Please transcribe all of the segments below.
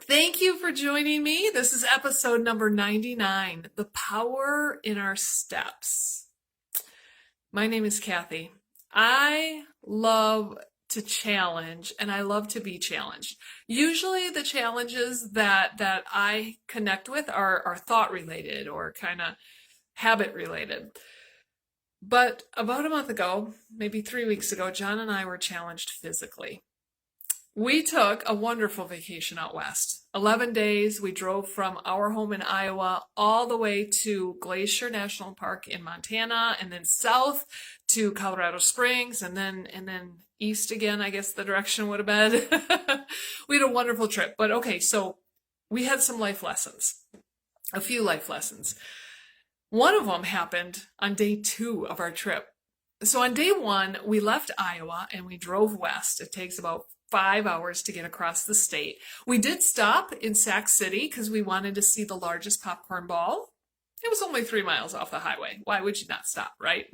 Thank you for joining me. This is episode number 99, The Power in Our Steps. My name is Kathy. I love to challenge and I love to be challenged. Usually the challenges that I connect with are thought related or kind of habit related. But about a month ago, maybe 3 weeks ago, John and I were challenged physically. We took a wonderful vacation out west. 11 days. We drove from our home in Iowa all the way to Glacier National Park in Montana and then south to Colorado Springs and then east again, I guess the direction would have been. We had a wonderful trip. But okay, so we had some life lessons, a few life lessons. One of them happened on day 2 of our trip. So on day 1, we left Iowa and we drove west. It takes about 5 hours to get across the state. We did stop in Sac City because we wanted to see the largest popcorn ball. It was only 3 miles off the highway. Why would you not stop, right?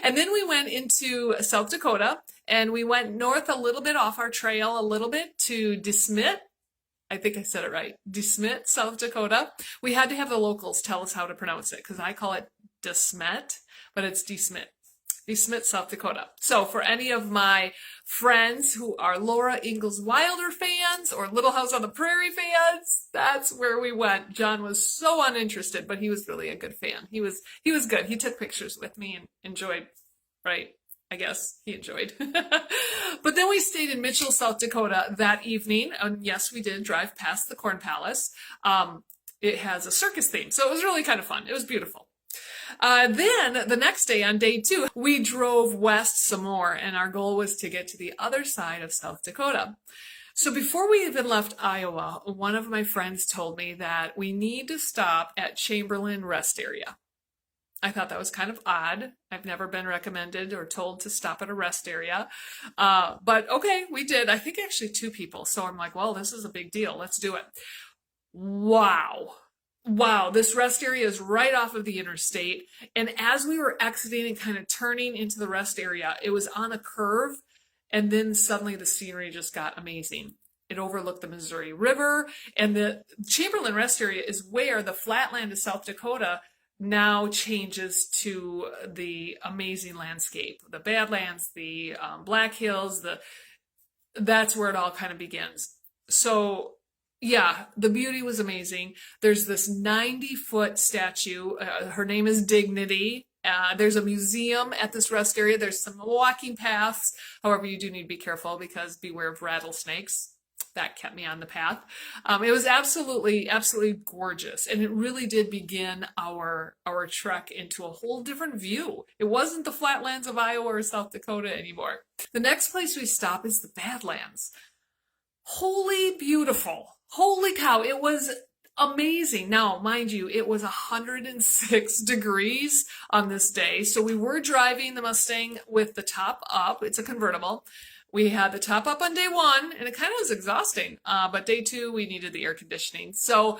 And then we went into South Dakota and we went north a little bit off our trail, a little bit to DeSmet. I think I said it right. DeSmet, South Dakota. We had to have the locals tell us how to pronounce it because I call it DeSmet, but it's DeSmet. DeSmet, South Dakota. So for any of my friends who are Laura Ingalls Wilder fans or Little House on the Prairie fans, that's where we went. John was so uninterested, but he was really a good fan. He was good. He took pictures with me and enjoyed, right? I guess he enjoyed. But then we stayed in Mitchell, South Dakota that evening. And yes, we did drive past the Corn Palace. It has a circus theme, so it was really kind of fun. It was beautiful. Then the next day on day 2, we drove west some more, and our goal was to get to the other side of South Dakota. So before we even left Iowa, one of my friends told me that we need to stop at Chamberlain Rest Area. I thought that was kind of odd. I've never been recommended or told to stop at a rest area. But okay, we did. I think actually 2 people. So I'm like, well, this is a big deal. Let's do it. Wow. Wow, this rest area is right off of the interstate. And as we were exiting and kind of turning into the rest area, it was on a curve. And then suddenly the scenery just got amazing. It overlooked the Missouri River. And the Chamberlain Rest Area is where the flatland of South Dakota now changes to the amazing landscape. The Badlands, the Black Hills, that's where it all kind of begins. So yeah, the beauty was amazing. There's this 90-foot statue. Her name is Dignity. There's a museum at this rest area. There's some walking paths. However, you do need to be careful because beware of rattlesnakes. That kept me on the path. It was absolutely, absolutely gorgeous. And it really did begin our trek into a whole different view. It wasn't the flatlands of Iowa or South Dakota anymore. The next place we stop is the Badlands. Holy beautiful. Holy cow. It was amazing. Now, mind you, it was 106 degrees on this day. So we were driving the Mustang with the top up. It's a convertible. We had the top up on day 1, and it kind of was exhausting. But day 2, we needed the air conditioning. So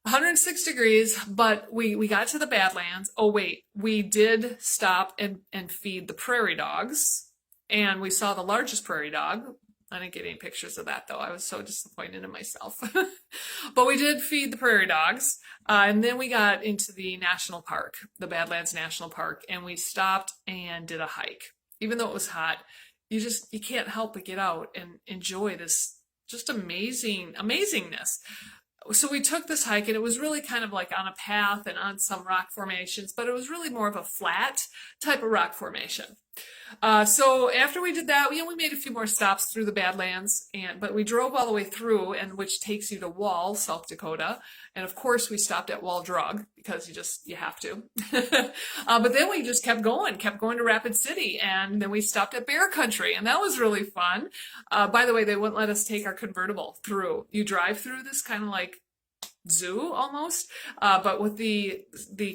106 degrees, but we got to the Badlands. Oh, wait, we did stop and feed the prairie dogs. And we saw the largest prairie dog. I didn't get any pictures of that, though. I was so disappointed in myself. But we did feed the prairie dogs. And then we got into the national park, the Badlands National Park, and we stopped and did a hike. Even though it was hot, you can't help but get out and enjoy this just amazingness. So we took this hike, and it was really kind of like on a path and on some rock formations, but it was really more of a flat type of rock formation. So after we did that, we made a few more stops through the Badlands, but we drove all the way through, and which takes you to Wall, South Dakota. And of course, we stopped at Wall Drug because you have to. But then we just kept going to Rapid City, and then we stopped at Bear Country, and that was really fun. By the way, they wouldn't let us take our convertible through. You drive through this kind of like zoo almost, but with the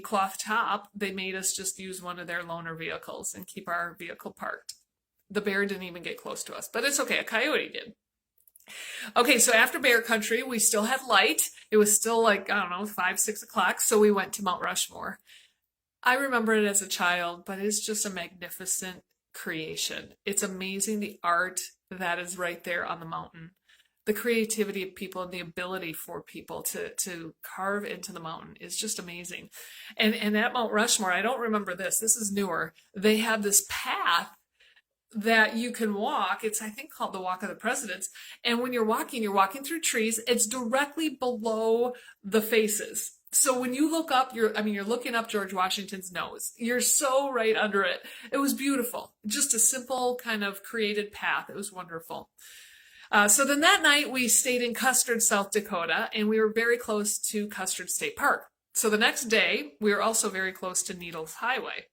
cloth top, they made us just use one of their loaner vehicles and keep our vehicle parked. The bear didn't even get close to us, but it's okay. A coyote did. Okay, so after Bear Country, we still had light. It was still like, I don't know, 5, 6 o'clock, so we went to Mount Rushmore. I remember it as a child, but it's just a magnificent creation. It's amazing the art that is right there on the mountain. the creativity of people and the ability for people to carve into the mountain is just amazing. And at Mount Rushmore, I don't remember this. This is newer. They have this path that you can walk. It's, I think, called the Walk of the Presidents. And when you're walking through trees. It's directly below the faces. So when you look up, you're looking up George Washington's nose. You're so right under it. It was beautiful. Just a simple kind of created path. It was wonderful. So then that night we stayed in Custer, South Dakota, and we were very close to Custer State Park. So the next day we were also very close to Needles Highway.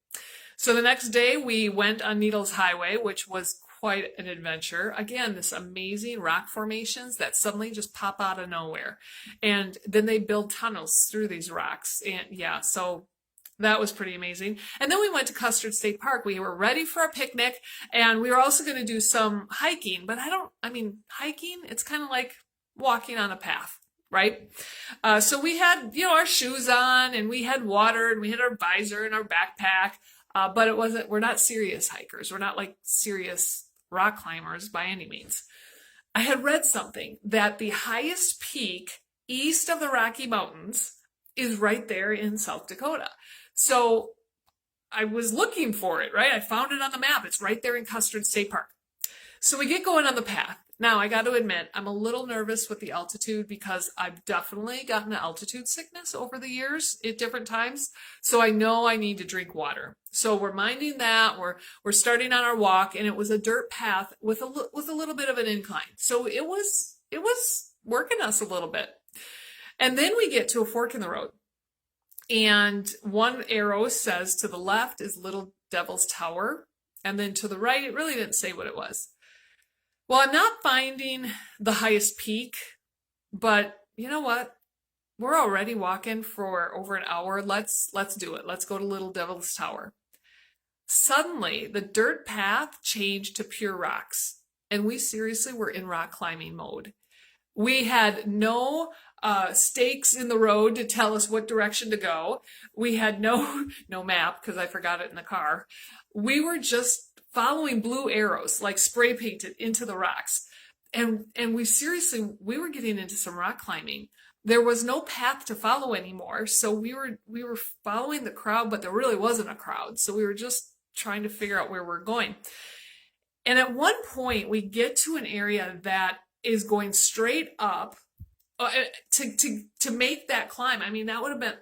So the next day we went on Needles Highway, which was quite an adventure. Again, this amazing rock formations that suddenly just pop out of nowhere. And then they build tunnels through these rocks. And yeah, so that was pretty amazing. And then we went to Custer State Park. We were ready for a picnic, and we were also going to do some hiking, but hiking, it's kind of like walking on a path, right? So we had, our shoes on, and we had water, and we had our visor and our backpack. But we're not serious hikers. We're not like serious rock climbers by any means. I had read something that the highest peak east of the Rocky Mountains is right there in South Dakota. So I was looking for it, right? I found it on the map. It's right there in Custer State Park. So we get going on the path. Now, I got to admit, I'm a little nervous with the altitude because I've definitely gotten altitude sickness over the years at different times. So I know I need to drink water. So we're minding that. We're starting on our walk, and it was a dirt path with a little bit of an incline. So it was working us a little bit. And then we get to a fork in the road. And one arrow says to the left is Little Devil's Tower. And then to the right, it really didn't say what it was. Well, I'm not finding the highest peak, but you know what? We're already walking for over an hour. Let's do it. Let's go to Little Devil's Tower. Suddenly, the dirt path changed to pure rocks, and we seriously were in rock climbing mode. We had no stakes in the road to tell us what direction to go. We had no map because I forgot it in the car. We were just following blue arrows, like spray painted into the rocks. And we were getting into some rock climbing. There was no path to follow anymore. So we were following the crowd, but there really wasn't a crowd. So we were just trying to figure out where we're going. And at one point we get to an area that is going straight up. To make that climb,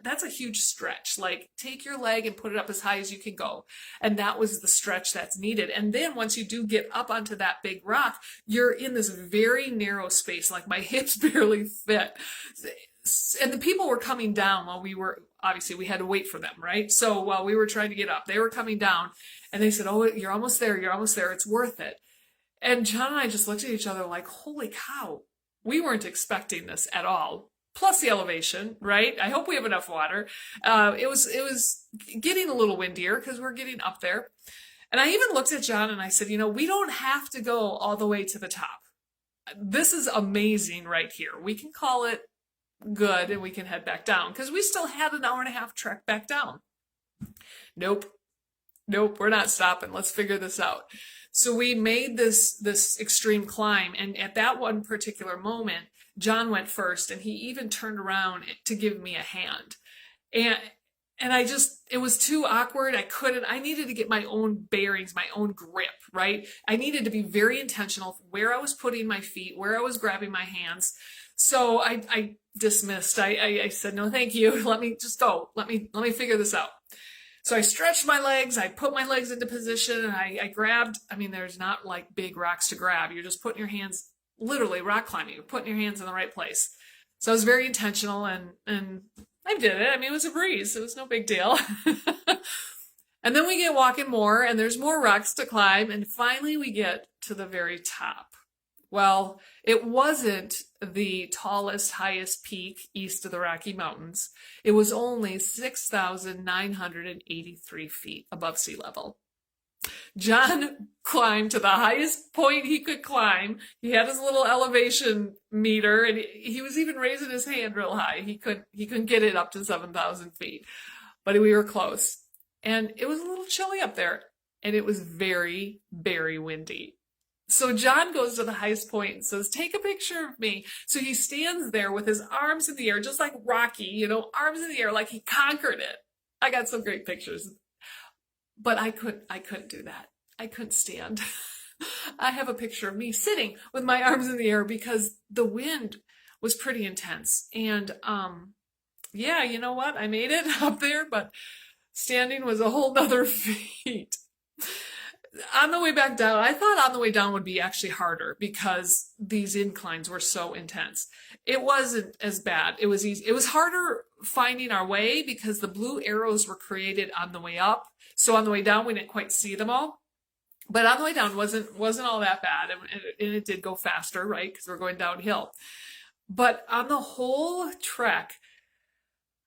that's a huge stretch. Like, take your leg and put it up as high as you can go. And that was the stretch that's needed. And then once you do get up onto that big rock, you're in this very narrow space. Like, my hips barely fit. And the people were coming down while obviously we had to wait for them, right? So while we were trying to get up, they were coming down, and they said, "Oh, you're almost there. You're almost there. It's worth it." And John and I just looked at each other like, holy cow. We weren't expecting this at all. Plus the elevation, right? I hope we have enough water. It was getting a little windier because we're getting up there. And I even looked at John and I said, we don't have to go all the way to the top. This is amazing right here. We can call it good and we can head back down because we still had an hour and a half trek back down. Nope, we're not stopping. Let's figure this out. So we made this extreme climb, and at that one particular moment, John went first, and he even turned around to give me a hand. And it was too awkward. I needed to get my own bearings, my own grip, right? I needed to be very intentional where I was putting my feet, where I was grabbing my hands. So I dismissed. I said, no, thank you. Let me just go. Let me figure this out. So I stretched my legs, I put my legs into position, and I grabbed. There's not like big rocks to grab. You're just putting your hands, literally rock climbing, you're putting your hands in the right place. So I was very intentional, and I did it. It was a breeze. It was no big deal. And then we get walking more, and there's more rocks to climb, and finally we get to the very top. Well, it wasn't the tallest, highest peak east of the Rocky Mountains. It was only 6,983 feet above sea level. John climbed to the highest point he could climb. He had his little elevation meter, and he was even raising his hand real high. He couldn't get it up to 7,000 feet, but we were close. And it was a little chilly up there, and it was very, very windy. So John goes to the highest point and says, take a picture of me. So he stands there with his arms in the air, just like Rocky, arms in the air, like he conquered it. I got some great pictures, but I couldn't do that. I couldn't stand. I have a picture of me sitting with my arms in the air because the wind was pretty intense. And yeah, you know what? I made it up there, but standing was a whole nother feat. On the way back down, I thought on the way down would be actually harder because these inclines were so intense. It wasn't as bad. It was easy. It was harder finding our way because the blue arrows were created on the way up. So on the way down, we didn't quite see them all. But on the way down wasn't all that bad, and it did go faster, right? Because we're going downhill. But on the whole trek,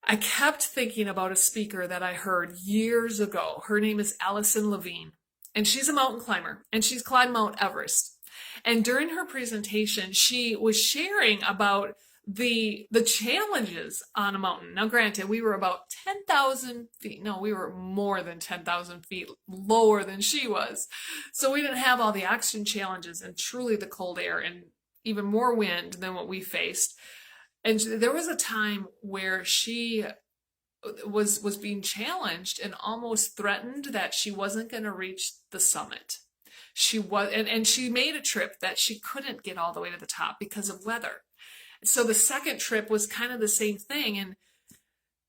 I kept thinking about a speaker that I heard years ago. Her name is Alison Levine, and she's a mountain climber, and she's climbed Mount Everest. And during her presentation, she was sharing about the challenges on a mountain. Now, granted, we were about 10,000 feet. No, we were more than 10,000 feet lower than she was. So we didn't have all the oxygen challenges and truly the cold air and even more wind than what we faced. And there was a time where she was being challenged and almost threatened that she wasn't going to reach the summit. She was, and she made a trip that she couldn't get all the way to the top because of weather. So the second trip was kind of the same thing, and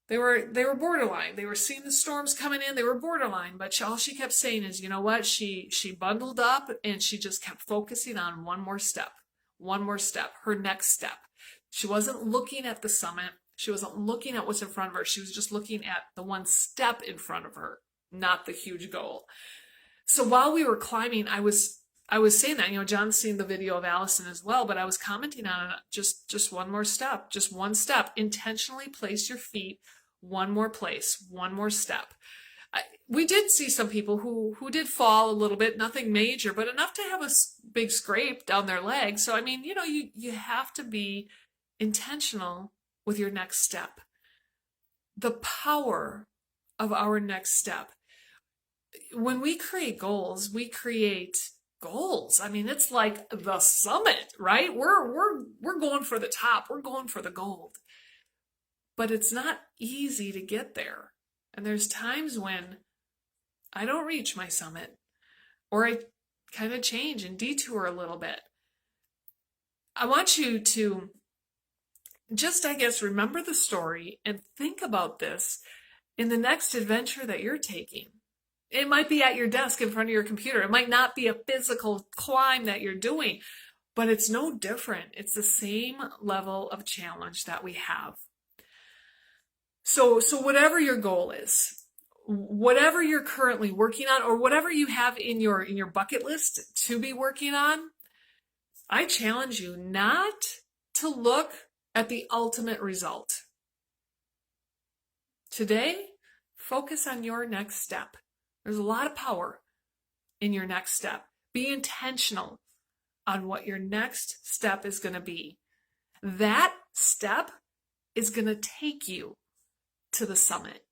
they were borderline. They were seeing the storms coming in. They were borderline, but all she kept saying is, you know what? She bundled up and she just kept focusing on one more step, her next step. She wasn't looking at the summit. She wasn't looking at what's in front of her. She was just looking at the one step in front of her, not the huge goal. So while we were climbing, I was saying that, John's seen the video of Allison as well, but I was commenting on it, just one more step, just one step. Intentionally place your feet one more place, one more step. We did see some people who did fall a little bit, nothing major, but enough to have a big scrape down their leg. So, you have to be intentional with your next step. The power of our next step. When we create goals, we create goals. It's like the summit, right? We're going for the top. We're going for the gold. But it's not easy to get there. And there's times when I don't reach my summit, or I kind of change and detour a little bit. I want you to just, remember the story and think about this in the next adventure that you're taking. It might be at your desk in front of your computer. It might not be a physical climb that you're doing, but it's no different. It's the same level of challenge that we have. So whatever your goal is, whatever you're currently working on, or whatever you have in your bucket list to be working on, I challenge you not to look at the ultimate result. Today, focus on your next step. There's a lot of power in your next step. Be intentional on what your next step is going to be. That step is going to take you to the summit.